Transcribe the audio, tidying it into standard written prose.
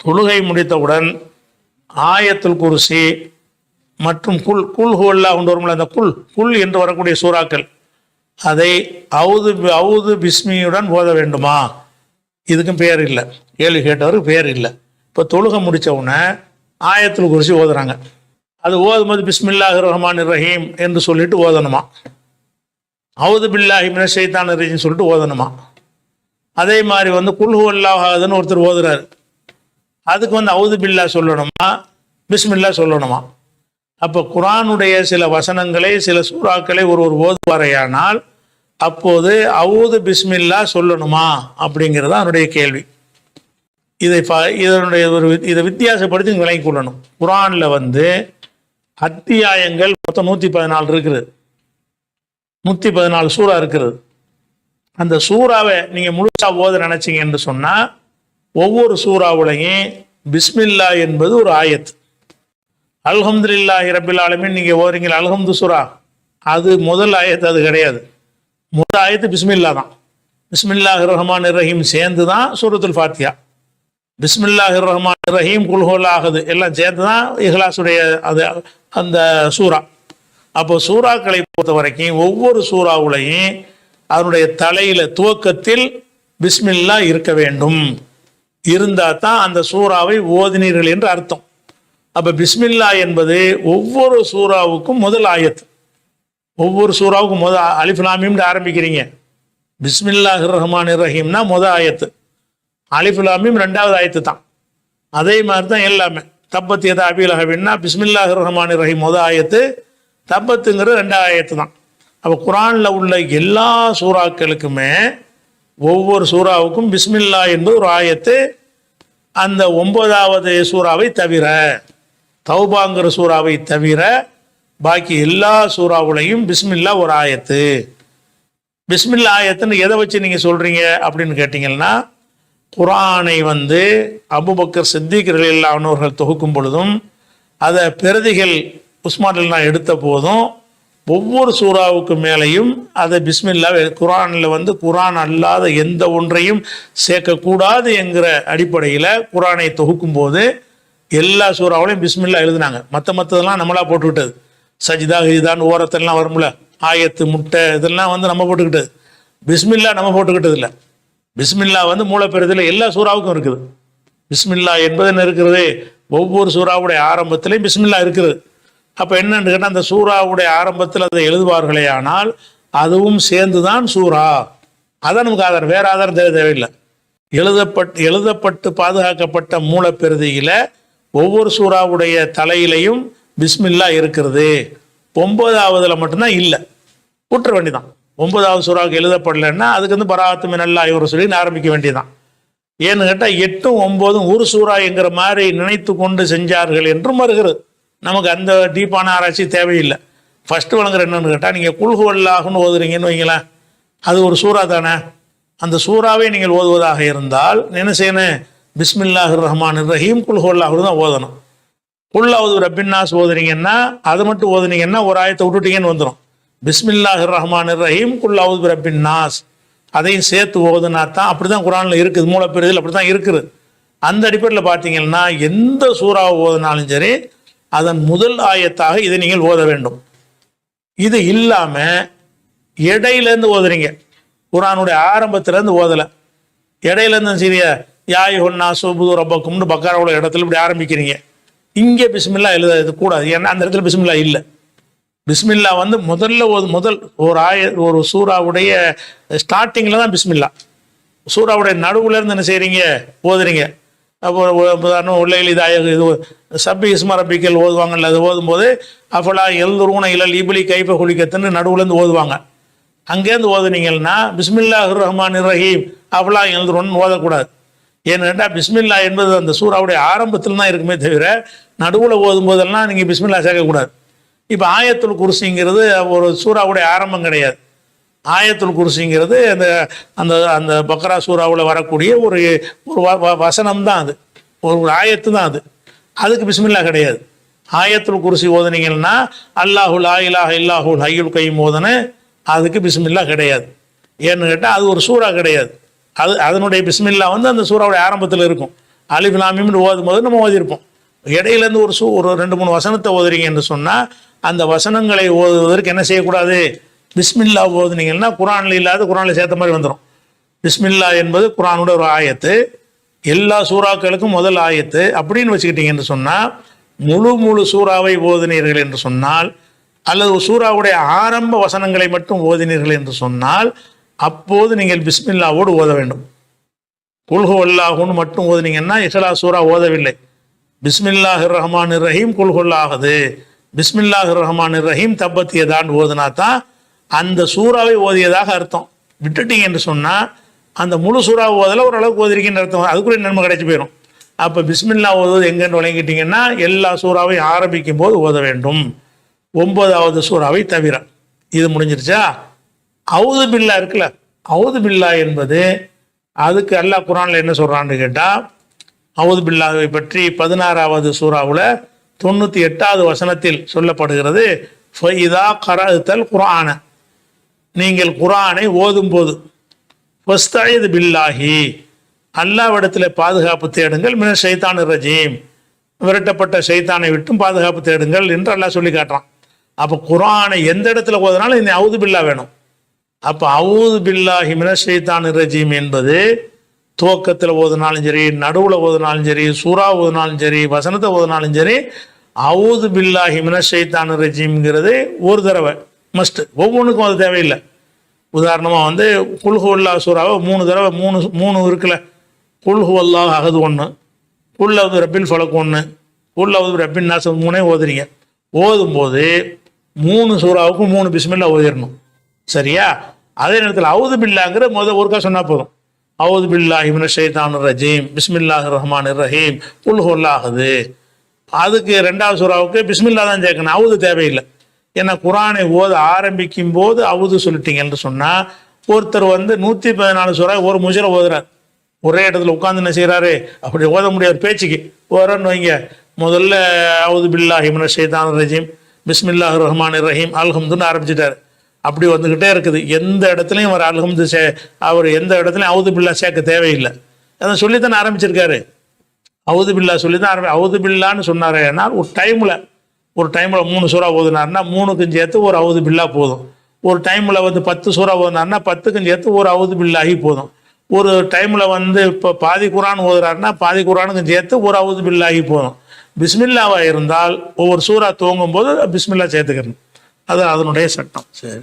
தொழுகை முடித்தவுடன் ஆயத்துல் குர்சி மற்றும் குல் ஹுவல்லா கொண்டு வரும்ல, அந்த குல் என்று வரக்கூடிய சூறாக்கள் அதை அவுது பிஸ்மியுடன் ஓத வேண்டுமா? இதுக்கும் பேர் இல்லை, கேள்வி கேட்டவருக்கு பேர் இல்லை. இப்போ தொழுகை முடித்த உடனே ஆயத்துல் குர்சி ஓதுறாங்க. அது ஓதும்போது பிஸ்மில்லாஹிர் ரஹ்மானிர் ரஹீம் என்று சொல்லிட்டு ஓதணுமா? அவுது பில்லாஹி மினஷ் ஷைத்தானிர் ரஜீம் சொல்லிட்டு ஓதணுமா? அதே மாதிரி குல் ஹுவல்லாஹ் அஹதுன்னு ஒருத்தர் ஓதுறாரு, அதுக்கு அவுது பில்லா சொல்லணுமா பிஸ்மில்லா சொல்லணுமா? அப்போ குர்ஆனுடைய சில வசனங்களை சில சூறாக்களை ஒருவர் ஓதுவாரையானால் அப்போது அவுது பிஸ்மில்லா சொல்லணுமா அப்படிங்கிறது அவனுடைய கேள்வி. இதை வித்தியாசப்படுத்தி விளங்கிக் கொள்ளணும். குர்ஆனில் அத்தியாயங்கள் மொத்தம் 114 இருக்குது, 114 சூறா இருக்கிறது. அந்த சூறாவை நீங்கள் முழுசா ஓத நினைச்சிங்க என்று சொன்னால் ஒவ்வொரு சூறாவுலையும் பிஸ்மில்லா என்பது ஒரு ஆயத். அல்ஹம்துலில்லாஹி ரப்பில் ஆலமீன் நீங்கள் ஓதுறீங்களா அல்ஹம்து சூரா, அது முதல் ஆயத்து, அது கிடையாது. முதல் ஆயத்து பிஸ்மில்லா தான். பிஸ்மில்லாஹிர் ரஹ்மானிர் ரஹீம் சேர்ந்து தான் சூரத்துல் ஃபாத்திஹா. பிஸ்மில்லாஹிர் ரஹ்மானிர் ரஹீம் குல் ஹுவல்லாஹ் அஹது எல்லாம் சேர்ந்து தான் இஹ்லாஸுடைய அந்த சூறா. அப்போ சூறாக்களை பொறுத்த வரைக்கும் ஒவ்வொரு சூறாவுலையும் அதனுடைய தலையில துவக்கத்தில் பிஸ்மில்லா இருக்க வேண்டும். இருந்தால் தான் அந்த சூறாவை ஓதினீர்கள் என்று அர்த்தம். அப்போ பிஸ்மில்லா என்பது ஒவ்வொரு சூறாவுக்கும் முதல் ஆயத்து. ஒவ்வொரு சூறாவுக்கும் முதல் அலிஃப் லாம் மீம் ஆரம்பிக்கிறீங்க, பிஸ்மில்லாஹிர் ரஹ்மானிர் ரஹீம்னா முதல் ஆயத்து, அலிஃப் லாம் மீம் ரெண்டாவது ஆயத்து தான். அதே மாதிரி தான் எல்லாமே. தப்பத் யதா அபீ லஹபின்னா பிஸ்மில்லாஹிர் ரஹ்மானிர் ரஹீம் முதல் ஆயத்து, தப்பத்துங்கிறது ரெண்டாவது ஆயத்து தான். அப்போ குர்ஆனில் உள்ள எல்லா சூறாக்களுக்குமே ஒவ்வொரு சூறாவுக்கும் பிஸ்மில்லா என்பது ஒரு ஆயத்து. அந்த 9வது சூறாவை தவிர, தௌபாங்கிற சூறாவை தவிர பாக்கி எல்லா சூறாவுலையும் பிஸ்மில்லா ஒரு ஆயத்து. பிஸ்மில்லா ஆயத்துன்னு எதை வச்சு நீங்கள் சொல்கிறீங்க அப்படின்னு கேட்டிங்கன்னா, குர்ஆனை அபூபக்கர் சித்திக் ரலியல்லாஹு அன்ஹு அவர்கள் தொகுக்கும் பொழுதும் அதை பிரதிகள் உஸ்மான் ரலியல்லாஹு எடுத்த போதும் ஒவ்வொரு சூறாவுக்கு மேலேயும் அதை பிஸ்மில்லா குர்ஆனில் குர்ஆன் அல்லாத எந்த ஒன்றையும் சேர்க்கக்கூடாது என்கிற அடிப்படையில் குர்ஆனை தொகுக்கும் போது எல்லா சூறாவிலையும் பிஸ்மில்லா எழுதுனாங்க. மற்றதெல்லாம் நம்மளா போட்டுக்கிட்டது. சஜிதா ஹிதான்னு ஓரத்தெல்லாம் வரும்ல, ஆயத்து முட்டை இதெல்லாம் நம்ம போட்டுக்கிட்டது. பிஸ்மில்லா நம்ம போட்டுக்கிட்டது இல்லை. பிஸ்மில்லா மூலப்பெருதில் எல்லா சூறாவுக்கும் இருக்குது. பிஸ்மில்லா என்பது என்ன இருக்கிறது, ஒவ்வொரு சூறாவுடைய ஆரம்பத்திலையும் பிஸ்மில்லா இருக்குது. அப்போ என்னன்னு கேட்டால் அந்த சூறாவுடைய ஆரம்பத்தில் அதை எழுதுவார்களே ஆனால் அதுவும் சேர்ந்து தான் சூறா. அதான் நமக்கு ஆதாரம், வேற ஆதாரம் தேவையில்லை. எழுதப்பட்டு பாதுகாக்கப்பட்ட மூலப்பெருதியில் ஒவ்வொரு சூறாவுடைய தலையிலையும் பிஸ்மில்லா இருக்கிறது. 9வதுல மட்டும்தான் இல்லை, கூற்ற வேண்டிதான். 9வது சூறாவுக்கு எழுதப்படலைன்னா அதுக்கு பராஅத்து மினல்லாஹி வ ரசூலிஹி ஆரம்பிக்க வேண்டியதான். ஏன்னு கேட்டால் 8ம் 9ம் ஒரு சூறா என்கிற மாதிரி நினைத்து கொண்டு செஞ்சார்கள் என்றும் வருகிறது. நமக்கு அந்த டீப்பான ஆராய்ச்சி தேவையில்லை. ஃபஸ்ட்டு வழங்குற என்னன்னு கேட்டால், நீங்கள் குல் ஹுவல்லாஹ்னு ஓதுறீங்கன்னு வைங்களேன், அது ஒரு சூறா தானே. அந்த சூறாவை நீங்கள் ஓதுவதாக இருந்தால் என்ன செய்யணும், பிஸ்மில்லாஹிர் ரஹ்மானிர் ரஹீம் குல் ஹுவல்லாஹ் தான் ஓதணும். குல் அவுது ரப்பின்னாஸ் ஓதுறீங்கன்னா அது மட்டும் ஓதுனீங்கன்னா ஒரு ஆயத்தை விட்டுட்டீங்கன்னு வந்துடும். பிஸ்மில்லாஹிர் ரஹ்மானிர் ரஹீம் குல் அவுது ரப்பின்னாஸ் அதையும் சேர்த்து ஓதுனா தான். அப்படி தான் குர்ஆனில் இருக்குது, மூலப்பெருதில் அப்படி தான் இருக்குது. அந்த அடிப்படையில் பார்த்தீங்கன்னா எந்த சூறாவை ஓதுனாலும் சரி அதன் முதல் ஆயத்தாக இதை நீங்கள் ஓத வேண்டும். இது இல்லாமல் இடையிலேருந்து ஓதுறீங்க, குர்ஆனுடைய ஆரம்பத்திலேருந்து ஓதலை, இடையிலேருந்து சரியா யாயுஹன்னா சுபுது ரப்பக்கும்னு பக்கராவுடைய இடத்துல இப்படி ஆரம்பிக்கிறீங்க. இங்கே பிஸ்மில்லா எழுத கூடாது, ஏன்னா அந்த இடத்துல பிஸ்மில்லா இல்லை. பிஸ்மில்லா முதல் ஒரு சூறாவுடைய ஸ்டார்டிங்கில் தான் பிஸ்மில்லா. சூறாவுடைய நடுவுல இருந்து என்ன செய்கிறீங்க, ஓதுறீங்க. அப்போ உதாரணம் உள்ளையில் இது சப்பி இஸ்மா ரப்பிக்கல் ஓதுவாங்கல்ல, அது ஓதும்போது அஃபலா எழுதுருவன இல்லல் இபிலி கைப்ப குளிக்கத்துன்னு நடுவுலேருந்து ஓதுவாங்க. அங்கேருந்து ஓதுனீங்கன்னா பிஸ்மில்லாஹிர் ரஹ்மானிர் ரஹீம் அஃபலா எழுதுருவன்னு ஓதக்கூடாது. ஏன்னா பிஸ்மில்லா என்பது அந்த சூறாவுடைய ஆரம்பத்தில் தான் இருக்குமே தவிர நடுவில் ஓதும் போதெல்லாம் நீங்கள் பிஸ்மில்லா சேர்க்கக்கூடாது. இப்போ ஆயத்துல் குர்சிங்கிறது ஒரு சூறாவுடைய ஆரம்பம் கிடையாது. ஆயத்துல் குர்சிங்கிறது அந்த அந்த பக்ரா சூறாவில் வரக்கூடிய ஒரு வசனம் தான், அது ஒரு ஆயத்து தான். அதுக்கு பிஸ்மில்லா கிடையாது. ஆயத்துல் குர்சி ஓதுனீங்கன்னா அல்லாஹு லா இலாஹ இல்லாஹுல் ஹய்யுல் கய்யூம் ஓதுன, அதுக்கு பிஸ்மில்லா கிடையாது. ஏன்னு கேட்டால் அது ஒரு சூறா கிடையாது. அதனுடைய பிஸ்மில்லா அந்த சூறாவுடைய ஆரம்பத்தில் இருக்கும். அலிஃப் லாம் மீம்னு ஓதும் போது நம்ம ஓதிருப்போம். இடையிலேருந்து ஒரு 2-3 வசனத்தை ஓதுறீங்க என்று சொன்னால் அந்த வசனங்களை ஓதுவதற்கு என்ன செய்யக்கூடாது? பிஸ்மில்லா ஓதுனீங்கன்னா குரானில் இல்லாத குரானில் சேர்த்த மாதிரி வந்துடும். பிஸ்மில்லா என்பது குரானோட ஒரு ஆயத்து, எல்லா சூறாக்களுக்கும் முதல் ஆயத்து அப்படின்னு வச்சுக்கிட்டீங்க என்று சொன்னால், முழு சூறாவை ஓதினீர்கள் என்று சொன்னால், அல்லது ஒரு சூறாவுடைய ஆரம்ப வசனங்களை மட்டும் ஓதினீர்கள் என்று சொன்னால், அப்போது நீங்கள் பிஸ்மில்லாவோடு ஓத வேண்டும். குல்ஹு அல்லாஹுன்னு மட்டும் ஓதுனீங்கன்னா இஹ்லாஸ் சூரா ஓதவில்லை. பிஸ்மில்லாஹிர் ரஹ்மானிர் ரஹீம் குல்ஹுல்லாஹது, பிஸ்மில்லாஹிர் ரஹ்மானிர் ரஹீம் தப்பத்தியதான் ஓதுனா தான் அந்த சூறாவை ஓதியதாக அர்த்தம். விட்டுட்டீங்க என்று சொன்னால் அந்த முழு சூறா ஓதல ஓரளவுக்கு ஓதிருக்கின்ற அர்த்தம், அதுக்குரிய நன்மை கிடைச்சி போயிடும். அப்போ பிஸ்மில்லா ஓதுவது எங்கன்னு வழங்கிட்டீங்கன்னா எல்லா சூறாவை ஆரம்பிக்கும் போது ஓத வேண்டும், 9வது சூறாவை தவிர. இது முடிஞ்சிருச்சா? அவுது பில்லா இருக்குல்ல, அவுது பில்லா என்பது அதுக்கு அல்லாஹ் குரானில் என்ன சொல்கிறான்னு கேட்டால், அவுது பில்லாவை பற்றி 16வது சூறாவில் 98வது வசனத்தில் சொல்லப்படுகிறது, ஃபைதா கரஅத்தல் குர்ஆன, நீங்கள் குர்ஆனை ஓதும் போது ஃபஸ்தஈது பில்லாஹி, அல்லாஹ்விடத்தில் பாதுகாப்பு தேடுங்கள், மின ஷைத்தானிர் ரஜீம், விரட்டப்பட்ட ஷைத்தானை விட்டும் பாதுகாப்பு தேடுங்கள் என்று அல்லாஹ் சொல்லி காட்டுறான். அப்போ குர்ஆனை எந்த இடத்துல ஓதுனாலும் இந்த அவுது பில்லா வேணும். அப்போ அவுது பில்லாஹி மின ஷைத்தானிர் ரஜீம் என்பது துவக்கத்தில் ஓதுனாலும் சரி, நடுவில் ஓதுனாலும் சரி, சூறா ஓதுனாலும் சரி, வசனத்தை ஓதுனாலும் சரி, அவுது பில்லாஹி மின ஷைத்தானிர் ரஜீம்ங்கிறது ஒரு தடவை மஸ்ட், ஒவ்வொன்றுக்கும் அது தேவையில்லை. உதாரணமாக வந்து குல்ஹு அல்லாஹ் சூறாவை 3 தடவை, மூணு இருக்குல்ல, குல்ஹு அல்லாஹ் அஹது 1, குல்லவது ரப்பில் ஃபலக் 1, குல்லவது ரப்பின் நாஸ் 3 ஓதுறீங்க. ஓதும்போது 3 சூறாவுக்கும் 3 பிஸ்மில்லா ஓதிடணும், சரியா? அதே நேரத்தில் அவுது பில்லாங்கிற ஒருக்கா சொன்னால் போதும். அவுது பில்லாஹி மினஷ் ஷைத்தானிர் ரஜீம் பிஸ்மில்லாஹிர் ரஹ்மானிர் ரஹீம் குல்ஹு அல்லாஹ் அஹது. அதுக்கு 2வது சூறாவுக்கு பிஸ்மில்லா தான் சேர்க்கணும், அவுது தேவையில்லை. ஏன்னா குரானை ஓத ஆரம்பிக்கும் போது அவுது சொல்லிட்டீங்க என்று சொன்னால், ஒருத்தர் வந்து 114 சூறா ஒரு முஜிர ஓதுறார், ஒரே இடத்துல உட்காந்து என்ன செய்கிறாரு, அப்படி ஓத முடியாது, பேச்சுக்கு ஓரன்னு வைங்க. முதல்ல அவுது பில்லாஹி மினஷ் ஷைத்தானிர் ரஜீம் பிஸ்மில்லாஹிர் ரஹ்மானிர் ரஹீம் அல்ஹம்துன்னு ஆரம்பிச்சிட்டாரு. அப்படி வந்துக்கிட்டே இருக்குது. எந்த இடத்துலையும் அவர் அல்ஹம்து அவர் எந்த இடத்துலையும் அவுது பில்லா சேர்க்க தேவையில்லை. அதை சொல்லித்தானே ஆரம்பிச்சிருக்காரு, அவுது பில்லா சொல்லி தான் அவுது பில்லான்னு சொன்னார். ஏன்னா ஒரு டைமில் 3 சூறா ஓதுனார்னா 3க்கும் சேர்த்து ஒரு அவுது பில்லா போதும். ஒரு டைமில் வந்து 10 சூறா ஓதுனார்னா 10க்கும் சேர்த்து ஒரு அவுது பில்லாகி போதும். ஒரு டைமில் வந்து இப்போ பாதி குரான் ஓதுறாருன்னா பாதி குரானுக்கும் சேர்த்து ஒரு அவுது பில்லாகி போதும். பிஸ்மில்லாவாக இருந்தால் ஒவ்வொரு சூறா துவங்கும் போது பிஸ்மில்லா சேர்த்துக்கணும், அது அதனுடைய சட்டம். சரி.